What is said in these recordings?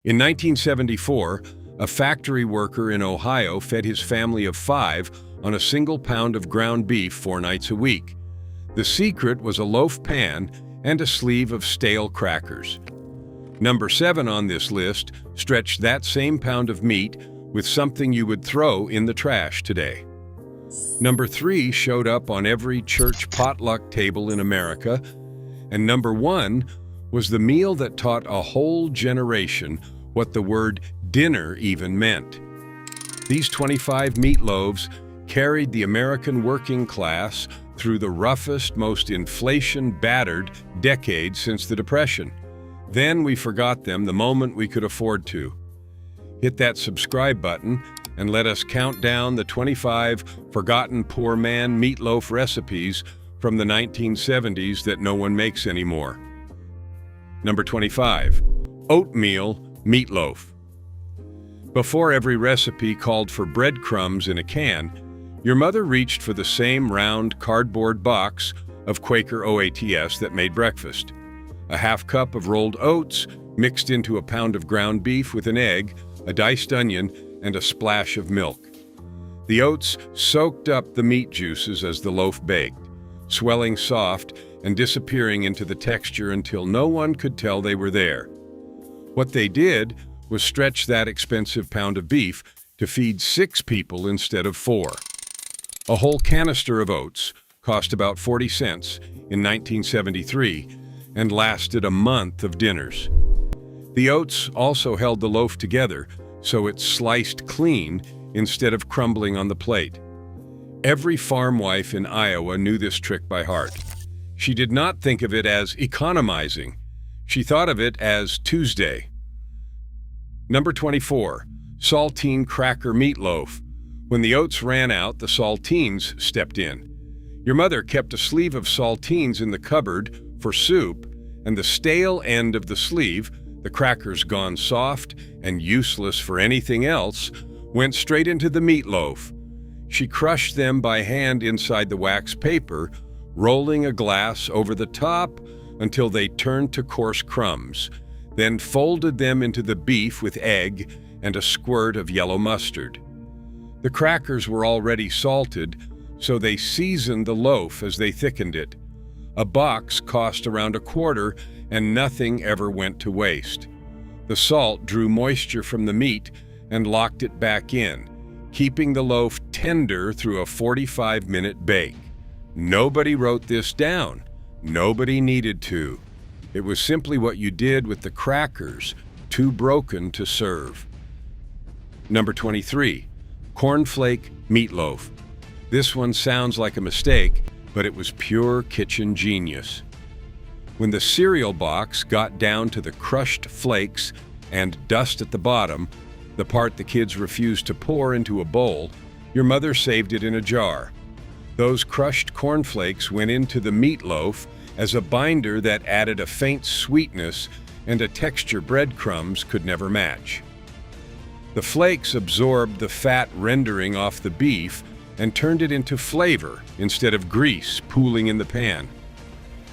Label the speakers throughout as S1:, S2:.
S1: In 1974, a factory worker in Ohio fed his family of 5 on a single pound of ground beef 4 nights a week. The secret was a loaf pan and a sleeve of stale crackers. Number 7 on this list stretched that same pound of meat with something you would throw in the trash today. Number 3 showed up on every church potluck table in America, and number 1 was the meal that taught a whole generation what the word dinner even meant. These 25 meatloaves carried the American working class through the roughest, most inflation-battered decade since the Depression. Then we forgot them the moment we could afford to. Hit that subscribe button and let us count down the 25 forgotten poor man meatloaf recipes from the 1970s that no one makes anymore. Number 25, oatmeal meatloaf. Before every recipe called for breadcrumbs in a can, your mother reached for the same round cardboard box of Quaker Oats that made breakfast. A half cup of rolled oats mixed into a pound of ground beef with an egg, a diced onion, and a splash of milk. The oats soaked up the meat juices as the loaf baked, swelling soft and disappearing into the texture until no one could tell they were there. What they did was stretch that expensive pound of beef to feed 6 people instead of 4. A whole canister of oats cost about 40 cents in 1973 and lasted a month of dinners. The oats also held the loaf together so it sliced clean instead of crumbling on the plate. Every farm wife in Iowa knew this trick by heart. She did not think of it as economizing. She thought of it as Tuesday. Number 24, saltine cracker meatloaf. When the oats ran out, the saltines stepped in. Your mother kept a sleeve of saltines in the cupboard for soup, and the stale end of the sleeve, the crackers gone soft and useless for anything else, went straight into the meatloaf. She crushed them by hand inside the wax paper, rolling a glass over the top until they turned to coarse crumbs, then folded them into the beef with egg and a squirt of yellow mustard. The crackers were already salted, so they seasoned the loaf as they thickened it. A box cost around $0.25, and nothing ever went to waste. The salt drew moisture from the meat and locked it back in, keeping the loaf tender through a 45-minute bake. Nobody wrote this down. Nobody needed to. It was simply what you did with the crackers, too broken to serve. Number 23, cornflake meatloaf. This one sounds like a mistake, but it was pure kitchen genius. When the cereal box got down to the crushed flakes and dust at the bottom, the part the kids refused to pour into a bowl, your mother saved it in a jar. Those crushed cornflakes went into the meatloaf as a binder that added a faint sweetness and a texture breadcrumbs could never match. The flakes absorbed the fat rendering off the beef and turned it into flavor instead of grease pooling in the pan.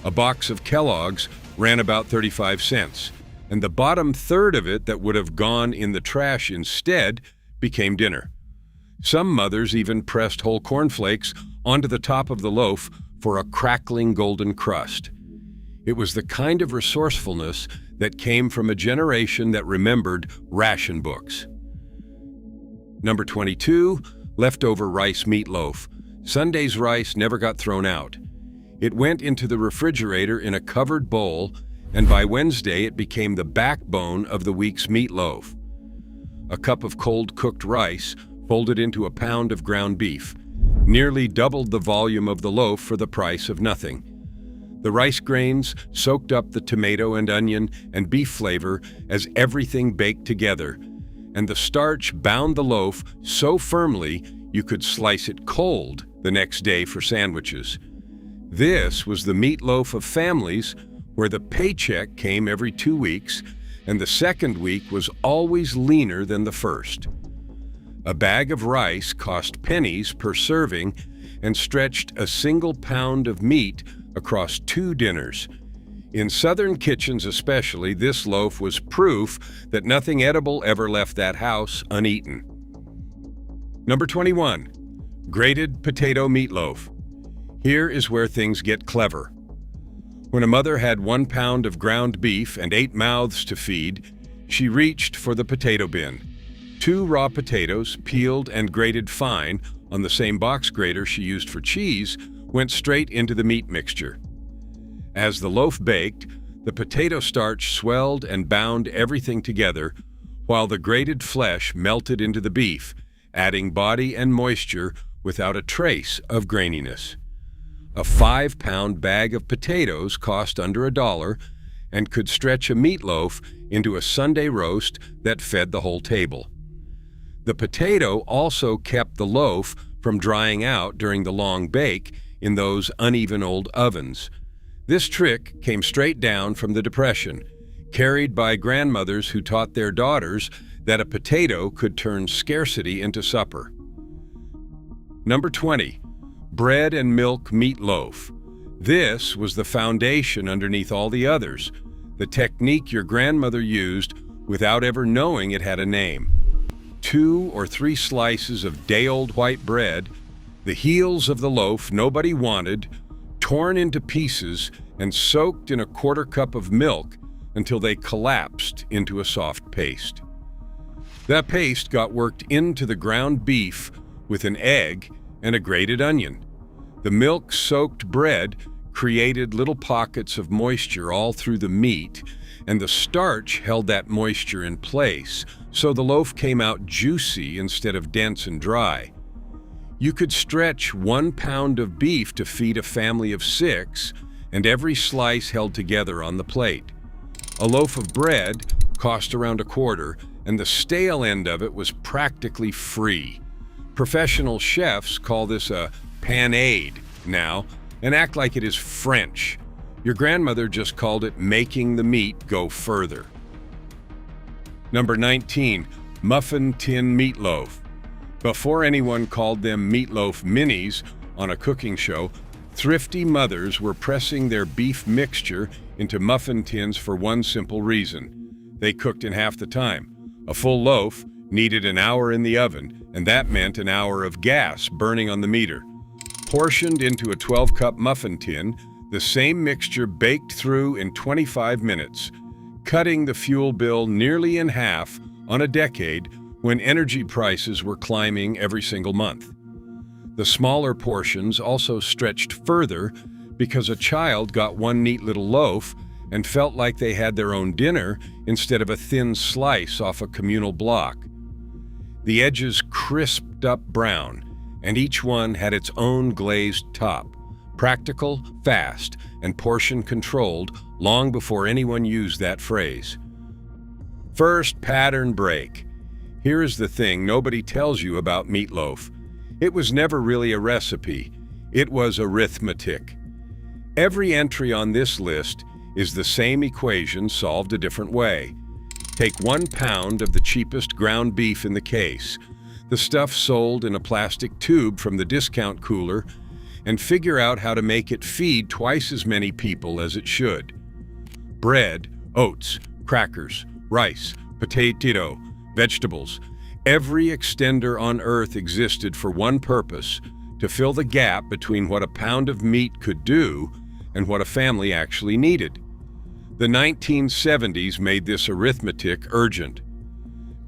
S1: A box of Kellogg's ran about 35 cents, and the bottom third of it that would have gone in the trash instead became dinner. Some mothers even pressed whole cornflakes onto the top of the loaf for a crackling golden crust. It was the kind of resourcefulness that came from a generation that remembered ration books. Number 22, leftover rice meatloaf. Sunday's rice never got thrown out. It went into the refrigerator in a covered bowl, and by Wednesday it became the backbone of the week's meatloaf. A cup of cold cooked rice folded into a pound of ground beef, nearly doubled the volume of the loaf for the price of nothing. The rice grains soaked up the tomato and onion and beef flavor as everything baked together, and the starch bound the loaf so firmly you could slice it cold the next day for sandwiches. This was the meatloaf of families where the paycheck came every 2 weeks, and the second week was always leaner than the first. A bag of rice cost pennies per serving and stretched a single pound of meat across 2 dinners. In southern kitchens especially, this loaf was proof that nothing edible ever left that house uneaten. Number 21. Grated potato meatloaf. Here is where things get clever. When a mother had 1 pound of ground beef and 8 mouths to feed, she reached for the potato bin. 2 raw potatoes, peeled and grated fine on the same box grater she used for cheese, went straight into the meat mixture. As the loaf baked, the potato starch swelled and bound everything together, while the grated flesh melted into the beef, adding body and moisture without a trace of graininess. A 5-pound bag of potatoes cost under $1 and could stretch a meatloaf into a Sunday roast that fed the whole table. The potato also kept the loaf from drying out during the long bake in those uneven old ovens. This trick came straight down from the Depression, carried by grandmothers who taught their daughters that a potato could turn scarcity into supper. Number 20. Bread and milk meatloaf. This was the foundation underneath all the others, the technique your grandmother used without ever knowing it had a name. 2 or 3 slices of day-old white bread, the heels of the loaf nobody wanted, torn into pieces and soaked in a 1/4 cup of milk until they collapsed into a soft paste. That paste got worked into the ground beef with an egg and a grated onion. The milk-soaked bread created little pockets of moisture all through the meat, and the starch held that moisture in place, so the loaf came out juicy instead of dense and dry. You could stretch 1 pound of beef to feed a family of 6, and every slice held together on the plate. A loaf of bread cost around $1.25, and the stale end of it was practically free. Professional chefs call this a panade now and act like it is French. Your grandmother just called it making the meat go further. Number 19. Muffin tin meatloaf. Before anyone called them meatloaf minis on a cooking show, thrifty mothers were pressing their beef mixture into muffin tins for one simple reason. They cooked in half the time. A full loaf needed an hour in the oven, and that meant an hour of gas burning on the meter. Portioned into a 12-cup muffin tin, the same mixture baked through in 25 minutes, cutting the fuel bill nearly in half on a decade when energy prices were climbing every single month. The smaller portions also stretched further because a child got one neat little loaf and felt like they had their own dinner instead of a thin slice off a communal block. The edges crisped up brown, and each one had its own glazed top, practical, fast, and portion-controlled long before anyone used that phrase. First pattern break. Here is the thing nobody tells you about meatloaf. It was never really a recipe. It was arithmetic. Every entry on this list is the same equation solved a different way. Take 1 pound of the cheapest ground beef in the case, the stuff sold in a plastic tube from the discount cooler, and figure out how to make it feed twice as many people as it should. Bread, oats, crackers, rice, potato, vegetables. Every extender on earth existed for one purpose: to fill the gap between what a pound of meat could do and what a family actually needed. The 1970s made this arithmetic urgent.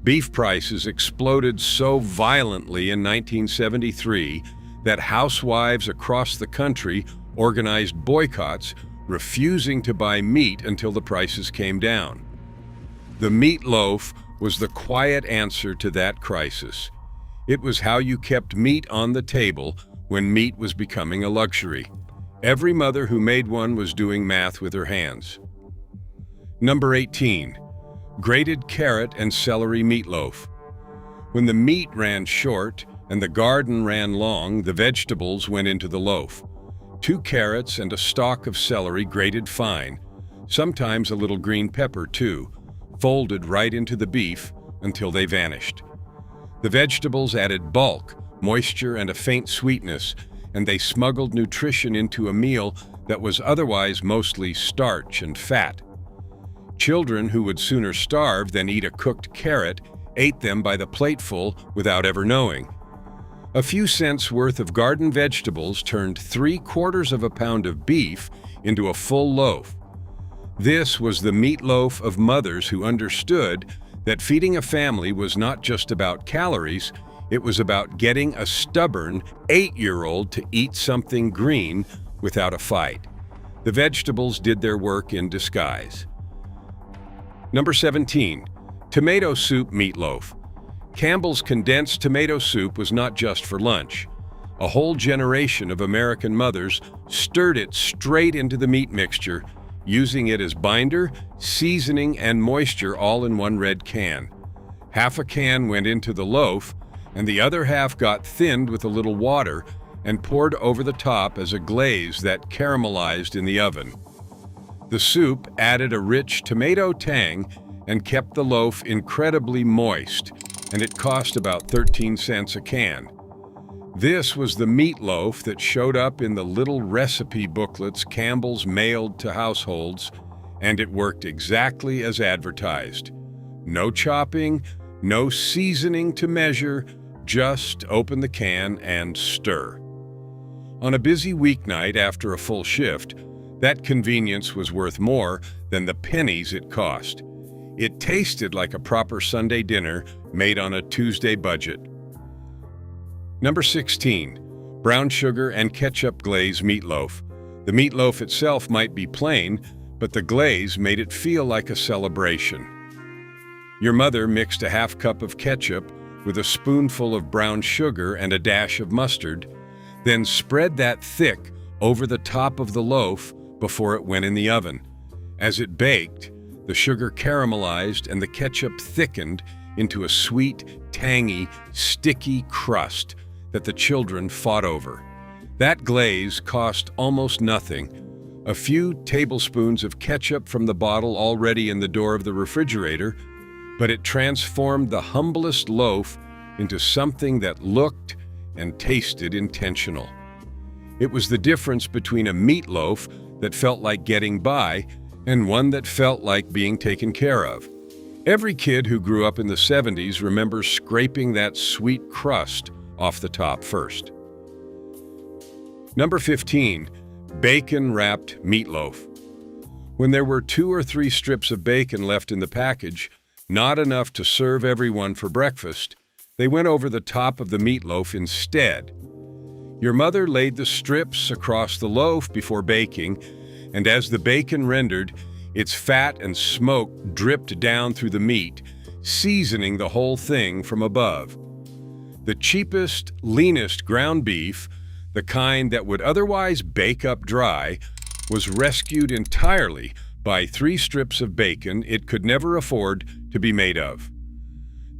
S1: Beef prices exploded so violently in 1973 that housewives across the country organized boycotts, refusing to buy meat until the prices came down. The meatloaf was the quiet answer to that crisis. It was how you kept meat on the table when meat was becoming a luxury. Every mother who made one was doing math with her hands. Number 18. Grated carrot and celery meatloaf. When the meat ran short and the garden ran long, the vegetables went into the loaf. 2 carrots and a stalk of celery grated fine, sometimes a little green pepper too, folded right into the beef until they vanished. The vegetables added bulk, moisture, and a faint sweetness, and they smuggled nutrition into a meal that was otherwise mostly starch and fat. Children who would sooner starve than eat a cooked carrot ate them by the plateful without ever knowing. A few cents worth of garden vegetables turned 3/4 of a pound of beef into a full loaf. This was the meatloaf of mothers who understood that feeding a family was not just about calories, it was about getting a stubborn 8-year-old to eat something green without a fight. The vegetables did their work in disguise. Number 17. Tomato soup meatloaf. Campbell's condensed tomato soup was not just for lunch. A whole generation of American mothers stirred it straight into the meat mixture, using it as binder, seasoning, and moisture all in one red can. Half a can went into the loaf, and the other half got thinned with a little water and poured over the top as a glaze that caramelized in the oven. The soup added a rich tomato tang and kept the loaf incredibly moist, and it cost about 13 cents a can. This was the meatloaf that showed up in the little recipe booklets Campbell's mailed to households, and it worked exactly as advertised. No chopping, no seasoning to measure, just open the can and stir. On a busy weeknight after a full shift, that convenience was worth more than the pennies it cost. It tasted like a proper Sunday dinner made on a Tuesday budget. Number 16. Brown sugar and ketchup glaze meatloaf. The meatloaf itself might be plain, but the glaze made it feel like a celebration. Your mother mixed a half cup of ketchup with a spoonful of brown sugar and a dash of mustard, then spread that thick over the top of the loaf before it went in the oven. As it baked, the sugar caramelized and the ketchup thickened into a sweet, tangy, sticky crust that the children fought over. That glaze cost almost nothing. A few tablespoons of ketchup from the bottle already in the door of the refrigerator, but it transformed the humblest loaf into something that looked and tasted intentional. It was the difference between a meatloaf that felt like getting by and one that felt like being taken care of. Every kid who grew up in the 70s remembers scraping that sweet crust off the top first. Number 15. Bacon-wrapped meatloaf. When there were 2 or 3 strips of bacon left in the package, not enough to serve everyone for breakfast, they went over the top of the meatloaf instead. Your mother laid the strips across the loaf before baking, and as the bacon rendered, its fat and smoke dripped down through the meat, seasoning the whole thing from above. The cheapest, leanest ground beef, the kind that would otherwise bake up dry, was rescued entirely by 3 strips of bacon it could never afford to be made of.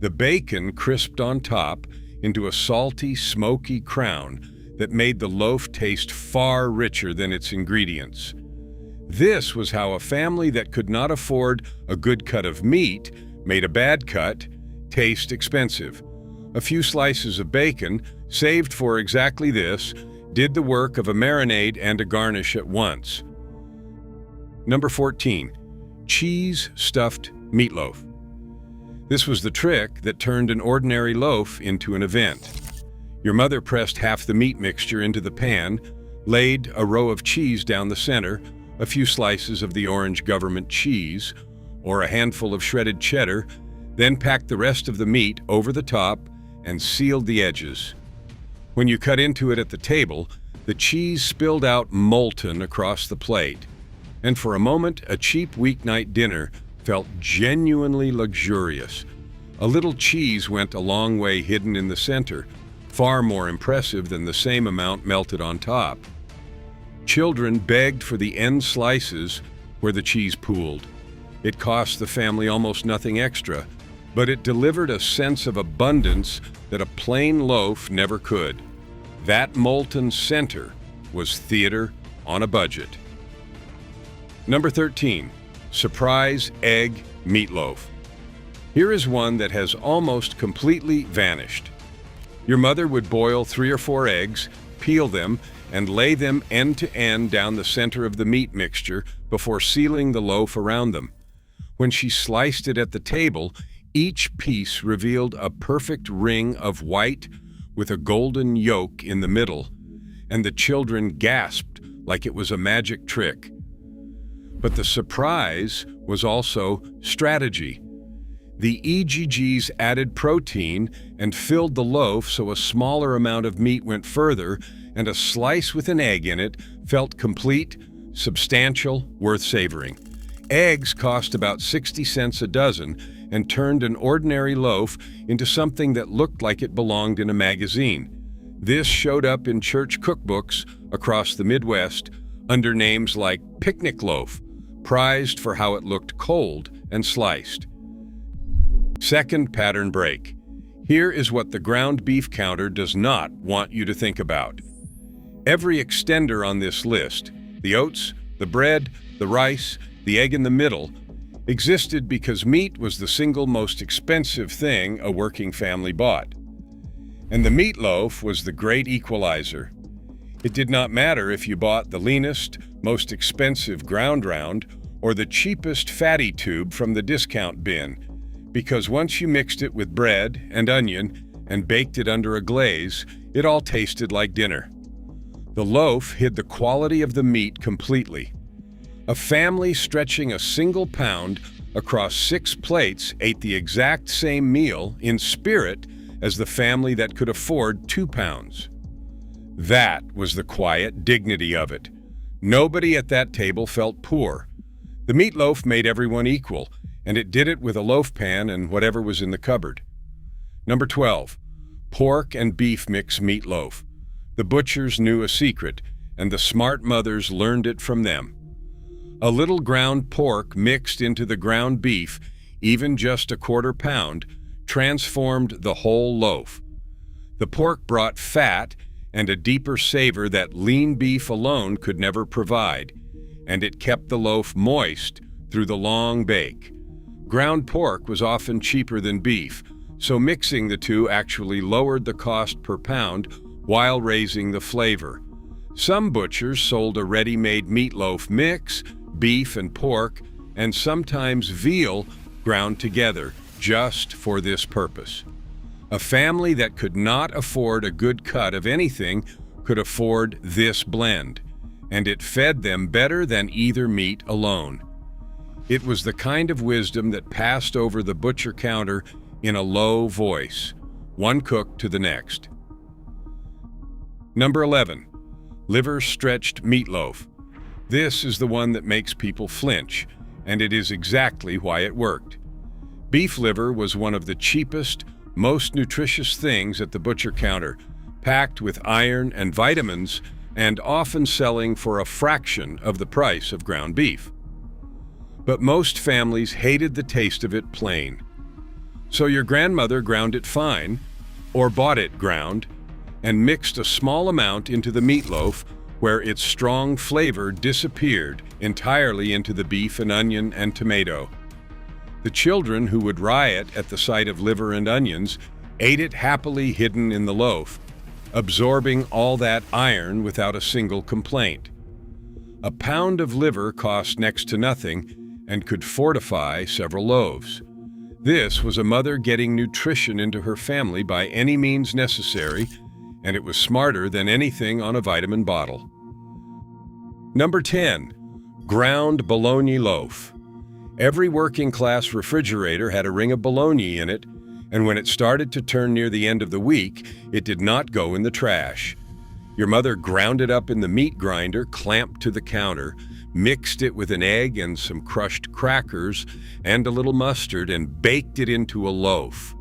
S1: The bacon crisped on top into a salty, smoky crown that made the loaf taste far richer than its ingredients. This was how a family that could not afford a good cut of meat made a bad cut taste expensive. A few slices of bacon, saved for exactly this, did the work of a marinade and a garnish at once. Number 14. Cheese-stuffed meatloaf. This was the trick that turned an ordinary loaf into an event. Your mother pressed half the meat mixture into the pan, laid a row of cheese down the center, a few slices of the orange government cheese, or a handful of shredded cheddar, then packed the rest of the meat over the top and sealed the edges. When you cut into it at the table, the cheese spilled out molten across the plate, and for a moment, a cheap weeknight dinner felt genuinely luxurious. A little cheese went a long way hidden in the center, far more impressive than the same amount melted on top. Children begged for the end slices where the cheese pooled. It cost the family almost nothing extra, but it delivered a sense of abundance that a plain loaf never could. That molten center was theater on a budget. Number 13. Surprise egg meatloaf. Here is one that has almost completely vanished. Your mother would boil 3 or 4 eggs, peel them, and lay them end to end down the center of the meat mixture before sealing the loaf around them. When she sliced it at the table, each piece revealed a perfect ring of white with a golden yolk in the middle, and the children gasped like it was a magic trick. But the surprise was also strategy. The EGGs added protein and filled the loaf so a smaller amount of meat went further, and a slice with an egg in it felt complete, substantial, worth savoring. Eggs cost about 60 cents a dozen and turned an ordinary loaf into something that looked like it belonged in a magazine. This showed up in church cookbooks across the Midwest under names like picnic loaf, prized for how it looked cold and sliced. Second pattern break. Here is what the ground beef counter does not want you to think about. Every extender on this list, the oats, the bread, the rice, the egg in the middle, existed because meat was the single most expensive thing a working family bought. And the meatloaf was the great equalizer. It did not matter if you bought the leanest, most expensive ground round or the cheapest fatty tube from the discount bin, because once you mixed it with bread and onion and baked it under a glaze, it all tasted like dinner. The loaf hid the quality of the meat completely. A family stretching a single pound across 6 plates ate the exact same meal in spirit as the family that could afford 2 pounds. That was the quiet dignity of it. Nobody at that table felt poor. The meatloaf made everyone equal, and it did it with a loaf pan and whatever was in the cupboard. Number 12, pork and beef mix meatloaf. The butchers knew a secret, and the smart mothers learned it from them. A little ground pork mixed into the ground beef, even just a quarter pound, transformed the whole loaf. The pork brought fat and a deeper savor that lean beef alone could never provide, and it kept the loaf moist through the long bake. Ground pork was often cheaper than beef, so mixing the two actually lowered the cost per pound while raising the flavor. Some butchers sold a ready-made meatloaf mix, beef and pork, and sometimes veal ground together just for this purpose. A family that could not afford a good cut of anything could afford this blend, and it fed them better than either meat alone. It was the kind of wisdom that passed over the butcher counter in a low voice, one cook to the next. Number 11, liver-stretched meatloaf. This is the one that makes people flinch, and it is exactly why it worked. Beef liver was one of the cheapest, most nutritious things at the butcher counter, packed with iron and vitamins, and often selling for a fraction of the price of ground beef. But most families hated the taste of it plain. So your grandmother ground it fine, or bought it ground, and mixed a small amount into the meatloaf where its strong flavor disappeared entirely into the beef and onion and tomato. The children who would riot at the sight of liver and onions ate it happily hidden in the loaf, absorbing all that iron without a single complaint. A pound of liver cost next to nothing and could fortify several loaves. This was a mother getting nutrition into her family by any means necessary, and it was smarter than anything on a vitamin bottle. Number 10, ground bologna loaf. Every working-class refrigerator had a ring of bologna in it, and when it started to turn near the end of the week, it did not go in the trash. Your mother ground it up in the meat grinder clamped to the counter, mixed it with an egg and some crushed crackers and a little mustard, and baked it into a loaf.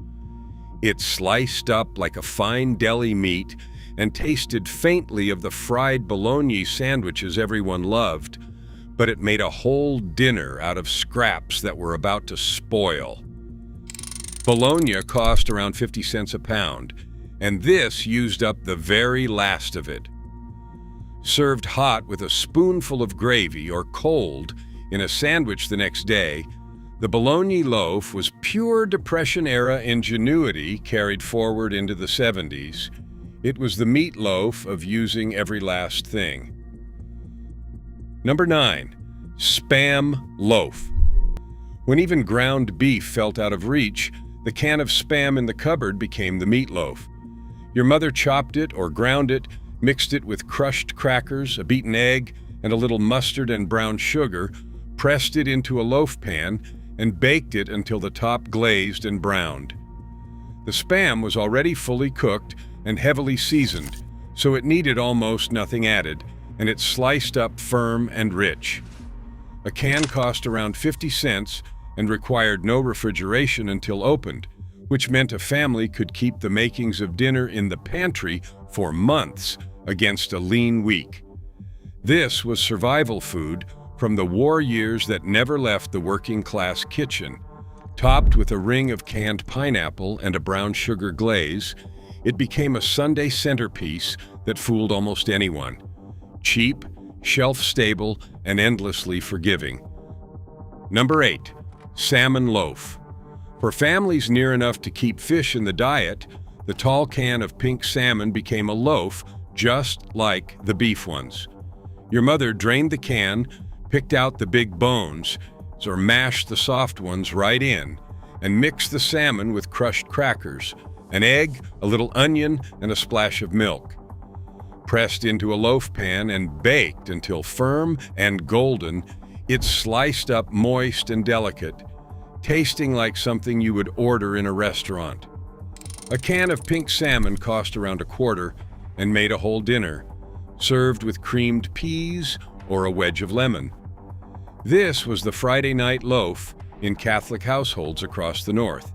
S1: It sliced up like a fine deli meat and tasted faintly of the fried bologna sandwiches everyone loved, but it made a whole dinner out of scraps that were about to spoil. Bologna cost around 50 cents a pound, and this used up the very last of it. Served hot with a spoonful of gravy or cold in a sandwich the next day, the bologna loaf was pure Depression-era ingenuity carried forward into the 70s. It was the meatloaf of using every last thing. Number 9. Spam loaf. When even ground beef felt out of reach, the can of Spam in the cupboard became the meatloaf. Your mother chopped it or ground it, mixed it with crushed crackers, a beaten egg, and a little mustard and brown sugar, pressed it into a loaf pan, and baked it until the top glazed and browned. The Spam was already fully cooked and heavily seasoned, so it needed almost nothing added, and it sliced up firm and rich. A can cost around 50 cents and required no refrigeration until opened, which meant a family could keep the makings of dinner in the pantry for months against a lean week. This was survival food from the war years that never left the working-class kitchen. Topped with a ring of canned pineapple and a brown sugar glaze, it became a Sunday centerpiece that fooled almost anyone. Cheap, shelf-stable, and endlessly forgiving. Number 8. Salmon loaf. For families near enough to keep fish in the diet, the tall can of pink salmon became a loaf just like the beef ones. Your mother drained the can, picked out the big bones, or mashed the soft ones right in, and mixed the salmon with crushed crackers, an egg, a little onion, and a splash of milk. Pressed into a loaf pan and baked until firm and golden, it sliced up moist and delicate, tasting like something you would order in a restaurant. A can of pink salmon cost around $1 and made a whole dinner, served with creamed peas or a wedge of lemon. This was the Friday night loaf in Catholic households across the North,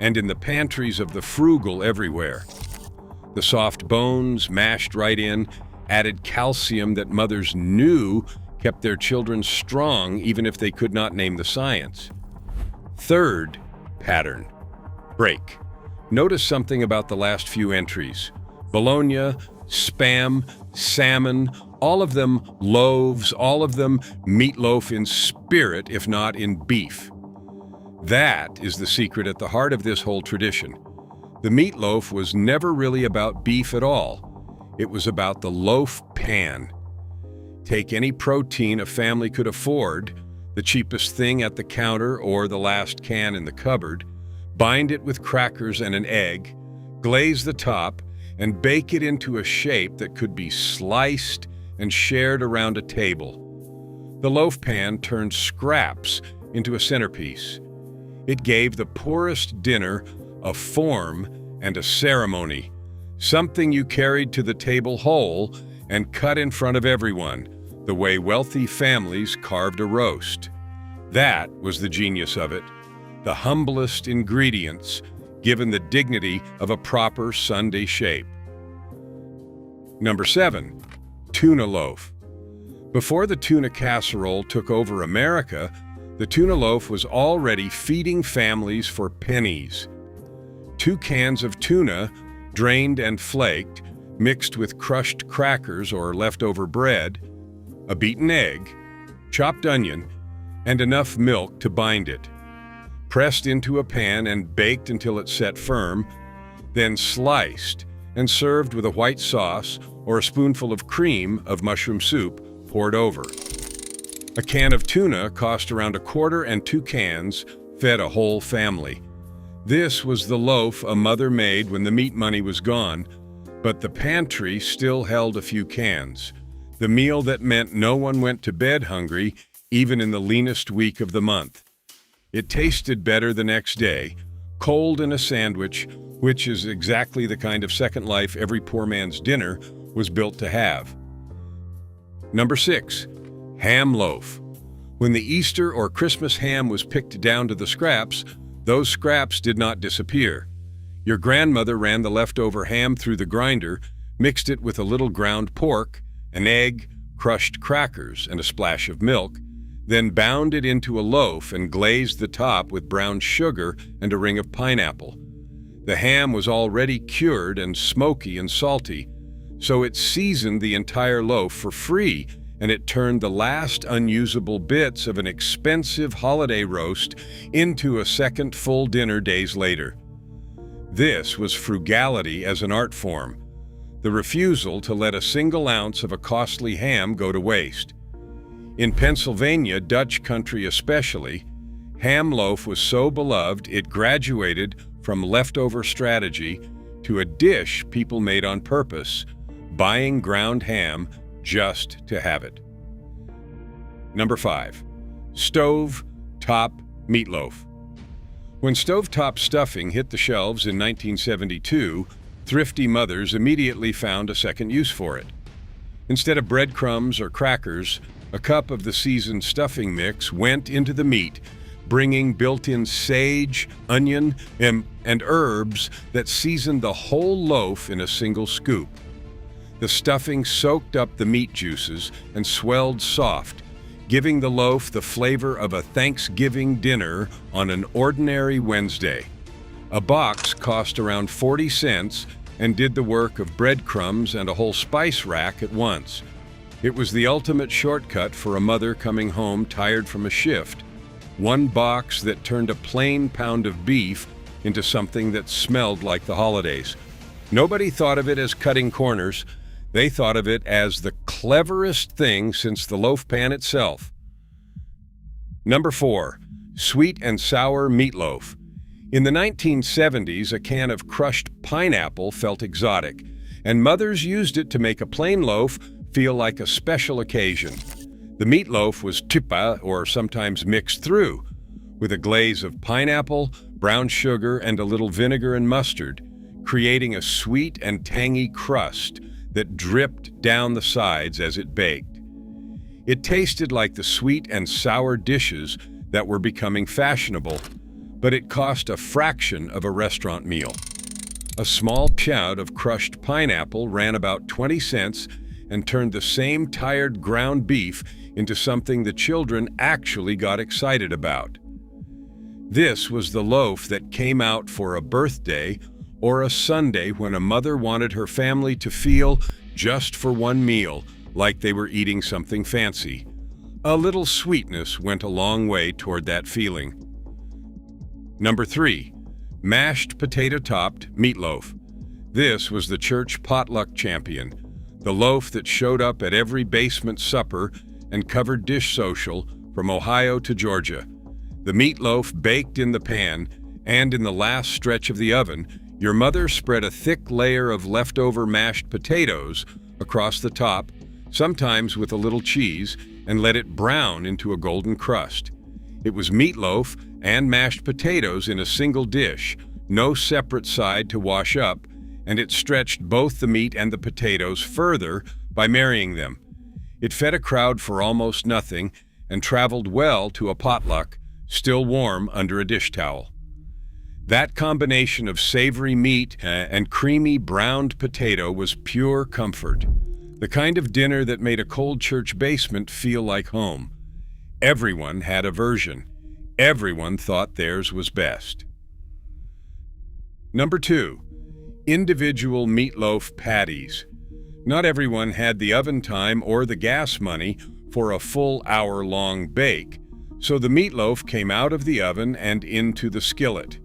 S1: and in the pantries of the frugal everywhere. The soft bones, mashed right in, added calcium that mothers knew kept their children strong even if they could not name the science. Third pattern. Break. Notice something about the last few entries. Bologna, Spam, salmon, all of them loaves, all of them meatloaf in spirit, if not in beef. That is the secret at the heart of this whole tradition. The meatloaf was never really about beef at all. It was about the loaf pan. Take any protein a family could afford, the cheapest thing at the counter or the last can in the cupboard, bind it with crackers and an egg, glaze the top, and bake it into a shape that could be sliced and shared around a table. The loaf pan turned scraps into a centerpiece. It gave the poorest dinner a form and a ceremony, something you carried to the table whole and cut in front of everyone, the way wealthy families carved a roast. That was the genius of it, the humblest ingredients given the dignity of a proper Sunday shape. Number 7. Tuna loaf. Before the tuna casserole took over America, the tuna loaf was already feeding families for pennies. 2 cans of tuna, drained and flaked, mixed with crushed crackers or leftover bread, a beaten egg, chopped onion, and enough milk to bind it. Pressed into a pan and baked until it set firm, then sliced and served with a white sauce or a spoonful of cream of mushroom soup poured over. A can of tuna cost around $1 and 2 cans fed a whole family. This was the loaf a mother made when the meat money was gone, but the pantry still held a few cans. The meal that meant no one went to bed hungry, even in the leanest week of the month. It tasted better the next day, cold in a sandwich, which is exactly the kind of second life every poor man's dinner was built to have. Number 6. Ham loaf. When the Easter or Christmas ham was picked down to the scraps, those scraps did not disappear. Your grandmother ran the leftover ham through the grinder, mixed it with a little ground pork, an egg, crushed crackers, and a splash of milk, then bound it into a loaf and glazed the top with brown sugar and a ring of pineapple. The ham was already cured and smoky and salty, so it seasoned the entire loaf for free, and it turned the last unusable bits of an expensive holiday roast into a second full dinner days later. This was frugality as an art form. the refusal to let a single ounce of a costly ham go to waste. In Pennsylvania, Dutch country especially, ham loaf was so beloved it graduated from leftover strategy to a dish people made on purpose, buying ground ham just to have it. Number 5. Stove-top meatloaf. When stovetop stuffing hit the shelves in 1972, thrifty mothers immediately found a second use for it. Instead of breadcrumbs or crackers, a cup of the seasoned stuffing mix went into the meat, bringing built-in sage, onion, and herbs that seasoned the whole loaf in a single scoop. The stuffing soaked up the meat juices and swelled soft, giving the loaf the flavor of a Thanksgiving dinner on an ordinary Wednesday. A box cost around 40 cents and did the work of breadcrumbs and a whole spice rack at once. It was the ultimate shortcut for a mother coming home tired from a shift. One box that turned a plain pound of beef into something that smelled like the holidays. Nobody thought of it as cutting corners. They thought of it as the cleverest thing since the loaf pan itself. Number 4. Sweet and sour meatloaf. In the 1970s, a can of crushed pineapple felt exotic, and mothers used it to make a plain loaf feel like a special occasion. The meatloaf was tupa, or sometimes mixed through, with a glaze of pineapple, brown sugar, and a little vinegar and mustard, creating a sweet and tangy crust that dripped down the sides as it baked. It tasted like the sweet and sour dishes that were becoming fashionable, but it cost a fraction of a restaurant meal. A small pound of crushed pineapple ran about 20 cents and turned the same tired ground beef into something the children actually got excited about. This was the loaf that came out for a birthday or a Sunday when a mother wanted her family to feel, just for one meal, like they were eating something fancy. A little sweetness went a long way toward that feeling. Number 3. Mashed potato-topped meatloaf. This was the church potluck champion, the loaf that showed up at every basement supper and covered dish social from Ohio to Georgia. The meatloaf baked in the pan, and in the last stretch of the oven, your mother spread a thick layer of leftover mashed potatoes across the top, sometimes with a little cheese, and let it brown into a golden crust. It was meatloaf and mashed potatoes in a single dish, no separate side to wash up, and it stretched both the meat and the potatoes further by marrying them. It fed a crowd for almost nothing and traveled well to a potluck, still warm under a dish towel. That combination of savory meat and creamy browned potato was pure comfort, the kind of dinner that made a cold church basement feel like home. Everyone had a version. Everyone thought theirs was best. Number 2. Individual meatloaf patties. Not everyone had the oven time or the gas money for a full hour-long bake, so the meatloaf came out of the oven and into the skillet.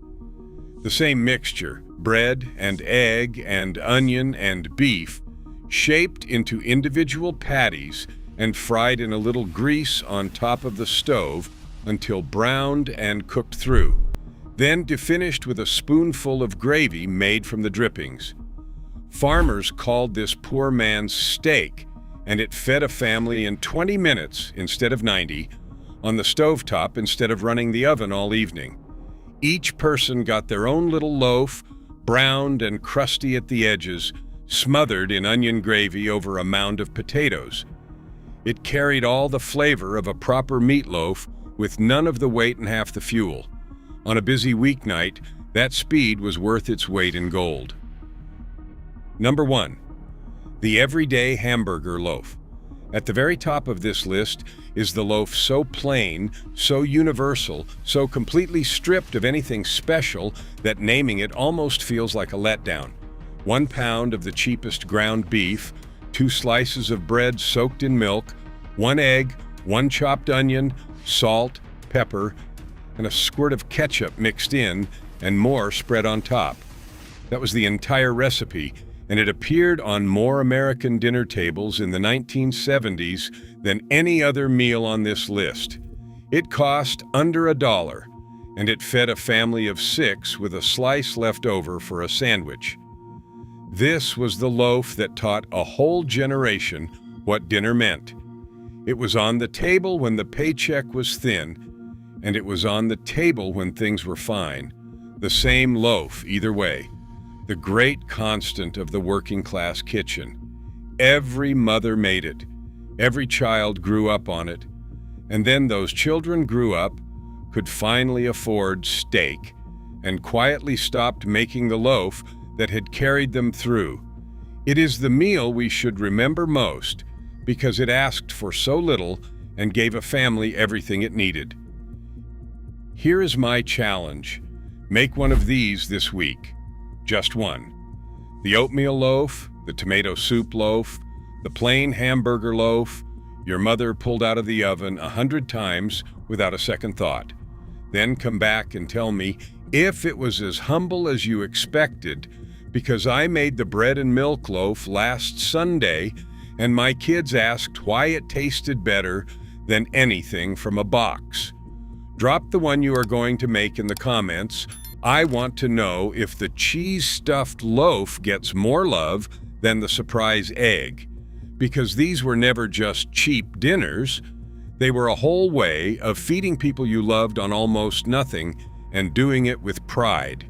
S1: The same mixture, bread and egg and onion and beef, shaped into individual patties and fried in a little grease on top of the stove until browned and cooked through, then finished with a spoonful of gravy made from the drippings. Farmers called this poor man's steak, and it fed a family in 20 minutes instead of 90, on the stovetop instead of running the oven all evening. Each person got their own little loaf, browned and crusty at the edges, smothered in onion gravy over a mound of potatoes. It carried all the flavor of a proper meatloaf with none of the weight and half the fuel. On a busy weeknight, that speed was worth its weight in gold. Number 1. The everyday hamburger loaf. At the very top of this list is the loaf so plain, so universal, so completely stripped of anything special that naming it almost feels like a letdown. 1 pound of the cheapest ground beef, 2 slices of bread soaked in milk, 1 egg, 1 chopped onion, salt, pepper, and a squirt of ketchup mixed in, and more spread on top. That was the entire recipe, and it appeared on more American dinner tables in the 1970s than any other meal on this list. It cost under $1, and it fed a family of 6 with a slice left over for a sandwich. This was the loaf that taught a whole generation what dinner meant. It was on the table when the paycheck was thin, and it was on the table when things were fine. The same loaf either way. The great constant of the working-class kitchen. Every mother made it. Every child grew up on it. And then those children grew up, could finally afford steak, and quietly stopped making the loaf that had carried them through. It is the meal we should remember most because it asked for so little and gave a family everything it needed. Here is my challenge. Make one of these this week. Just one. The oatmeal loaf, the tomato soup loaf, the plain hamburger loaf, your mother pulled out of the oven 100 times without a second thought. Then come back and tell me if it was as humble as you expected, because I made the bread and milk loaf last Sunday, and my kids asked why it tasted better than anything from a box. Drop the one you are going to make in the comments. I want to know if the cheese-stuffed loaf gets more love than the surprise egg, because these were never just cheap dinners. They were a whole way of feeding people you loved on almost nothing and doing it with pride.